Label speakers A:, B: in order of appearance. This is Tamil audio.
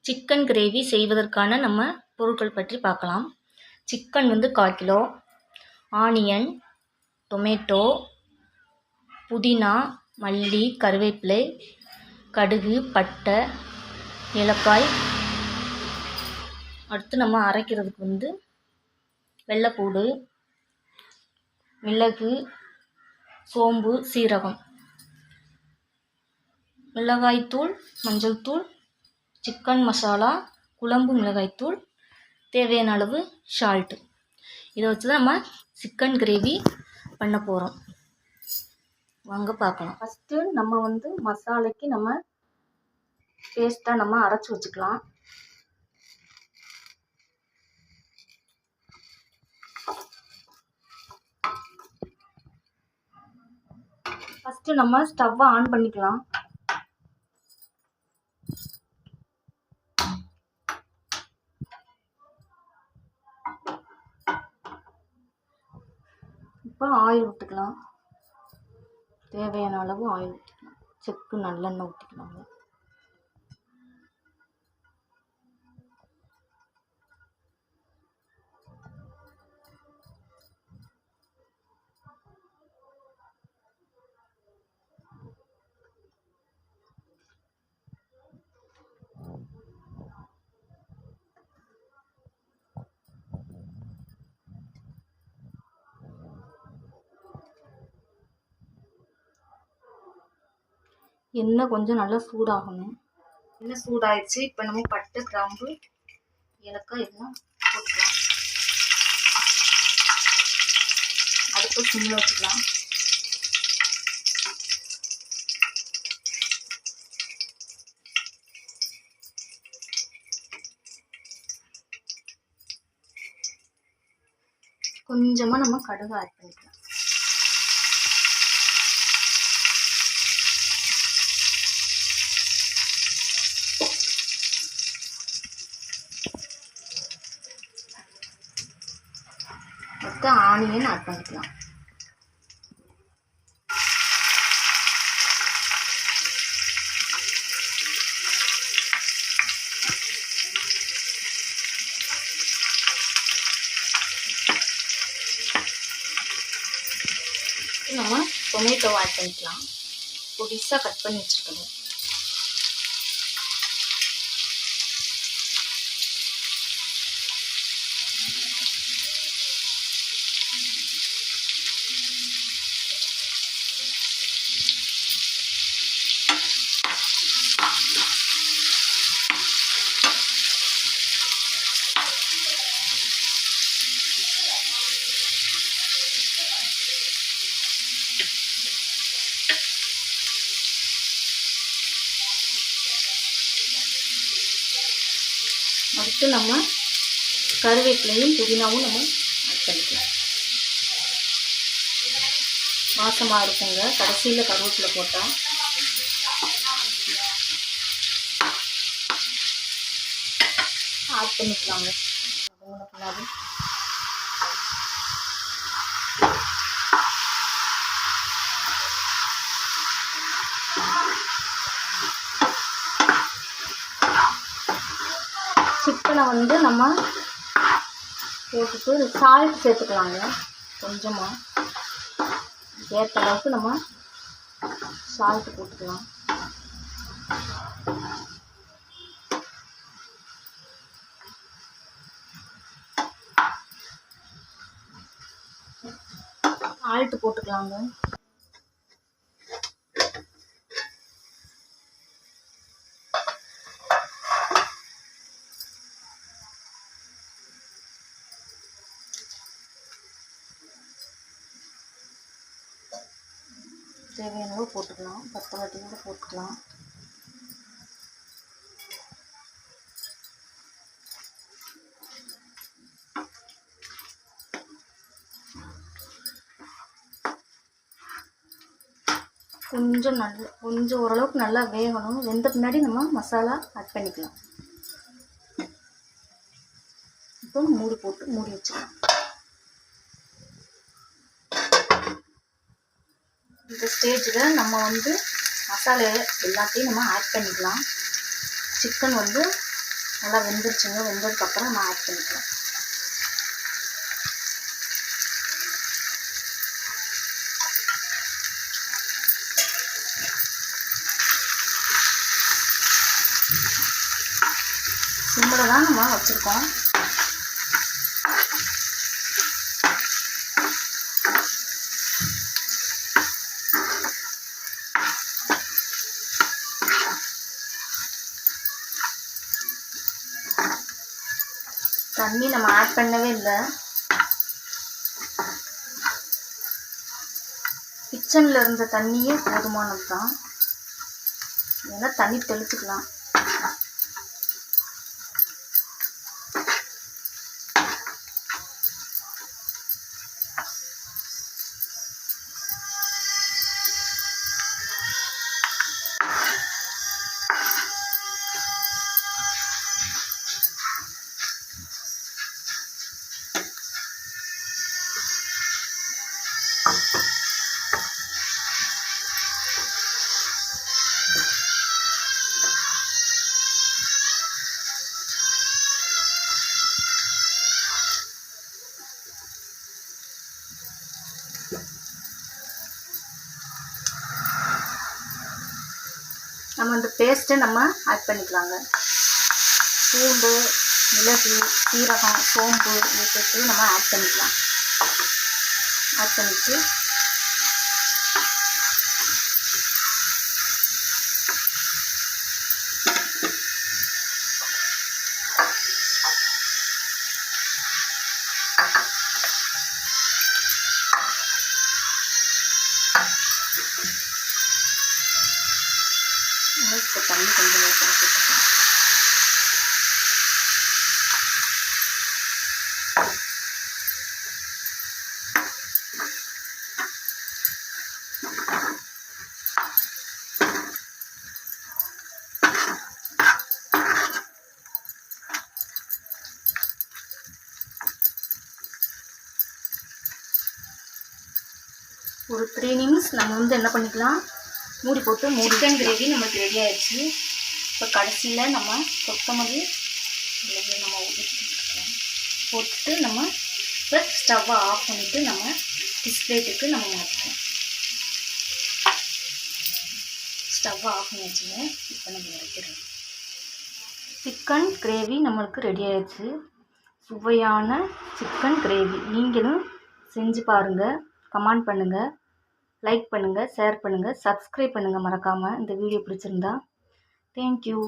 A: சிக்கன் கிரேவி செய்வதற்கான நம்ம பொருட்கள் பற்றி பார்க்கலாம். சிக்கன் வந்து 1/4 கிலோ, ஆனியன், டொமேட்டோ, புதினா, மல்லி, கருவேப்பிலை, கடுகு, பட்டை, ஏலக்காய். அடுத்து நம்ம அரைக்கிறதுக்கு வந்து வெள்ளைப்பூடு, மிளகு, சோம்பு, சீரகம், மிளகாய்த்தூள், மஞ்சள் தூள், சிக்கன் மசாலா, குழம்பு மிளகாய்த்தூள், தேவையான அளவு சால்ட்டு. இதை வச்சு தான் நம்ம சிக்கன் கிரேவி பண்ண போகிறோம். வாங்க பார்க்கலாம். ஃபஸ்ட்டு நம்ம வந்து மசாலைக்கு நம்ம பேஸ்ட்டாக நம்ம அரைச்சி வச்சுக்கலாம். ஃபஸ்ட்டு நம்ம ஸ்டவ்வை ஆன் பண்ணிக்கலாம். இப்போ ஆயில் ஊற்றிக்கலாம். தேவையான அளவு ஆயில் ஊற்றிக்கலாம். செக்கு நல்லெண்ணெய் ஊற்றிக்கலாங்க. எண்ணெய் கொஞ்சம் நல்லா சூடாகணும். எண்ணெய் சூடாயிடுச்சு. இப்போ நம்ம பட்டை, கிராம்பு, ஏலக்காய் எல்லாம் போட்டுக்கலாம். அடுப்பு சிம்மில் வச்சுக்கலாம். கொஞ்சமாக நம்ம கடுகு ஆட் பண்ணிக்கலாம். அடுத்து ஆனியன் ஆட் பண்ணிக்கலாம். நம்ம டொமேட்டோ ஆட் பண்ணிக்கலாம். பொடிசாக கட் பண்ணி வச்சுருக்கணும். அடுத்து நம்ம கருவேப்பிலையும் புதினாவும் நம்ம ஆட் பண்ணிக்கலாம். வாசமாக இருக்குங்க கடைசியில் கருவேப்பிலை போட்டால். ஆட் பண்ணிக்கலாங்க. சிக்கனை வந்து நம்ம போட்டுட்டு சால்ட் சேர்த்துக்கலாங்க. கொஞ்சமாக ஏற்ற அளவுக்கு நம்ம சால்ட்டு போட்டுக்கலாம். சால்ட்டு போட்டுக்கலாங்க. தேவையான அளவு போட்டுக்கலாம். பத்தலாட்டி கூட போட்டுக்கலாம். கொஞ்சம் ஓரளவுக்கு நல்லா வேகணும். வெந்த பின்னாடி நம்ம மசாலா ஆட் பண்ணிக்கலாம். இப்போ மூடி போட்டு மூடி வச்சுக்கலாம். இந்த ஸ்டேஜில் நம்ம வந்து மசாலா எல்லாத்தையும் நம்ம ஆட் பண்ணிக்கலாம். சிக்கன் வந்து நல்லா வெந்துருச்சுங்க. வெந்ததுக்கப்புறம் நம்ம ஆட் பண்ணிக்கலாம். சிம்மில் தான் நம்ம வச்சுருக்கோம். தண்ணி நம்ம ஆட் பண்ணவே இல்லை. கிச்சனில் இருந்த தண்ணியே போதுமானது தான். இதெல்லாம் தண்ணி தெளிச்சுக்கலாம். நம்ம இந்த பேஸ்ட்டை நம்ம ஆட் பண்ணிக்கலாங்க. பூண்டு, மிளகு, சீரகம், சோம்பு இதை சேர்த்து நம்ம ஆட் பண்ணிக்கலாம். ஆட் பண்ணிட்டு இப்போ தண்ணி கொஞ்சம் சேர்த்துக்கலாம். ஒரு 3 நிமிஷம் நம்ம என்ன பண்ணிக்கலாம், மூடி போட்டு சிக்கன் கிரேவி நமக்கு ரெடி ஆயிடுச்சு. இப்போ கடைசியில் நம்ம கொத்தமல்லி நம்ம ஊற்றிக்கலாம். போட்டு நம்ம இப்போ ஸ்டவ்வை ஆஃப் பண்ணிவிட்டு நம்ம டிஸ்பிளேட்டுக்கு நம்ம மாற்றிக்கலாம். ஸ்டவ்வை ஆஃப் பண்ணி வச்சுங்க. இப்போ நம்ம இறக்கிறோம். சிக்கன் கிரேவி நம்மளுக்கு ரெடி ஆயிடுச்சு. சுவையான சிக்கன் கிரேவி நீங்களும் செஞ்சு பாருங்கள். கமெண்ட் பண்ணுங்கள், லைக் பண்ணுங்கள், ஷேர் பண்ணுங்கள், சப்ஸ்கிரைப் பண்ணுங்கள் மறக்காமல். இந்த வீடியோ பிடிச்சிருந்தா தேங்க்யூ.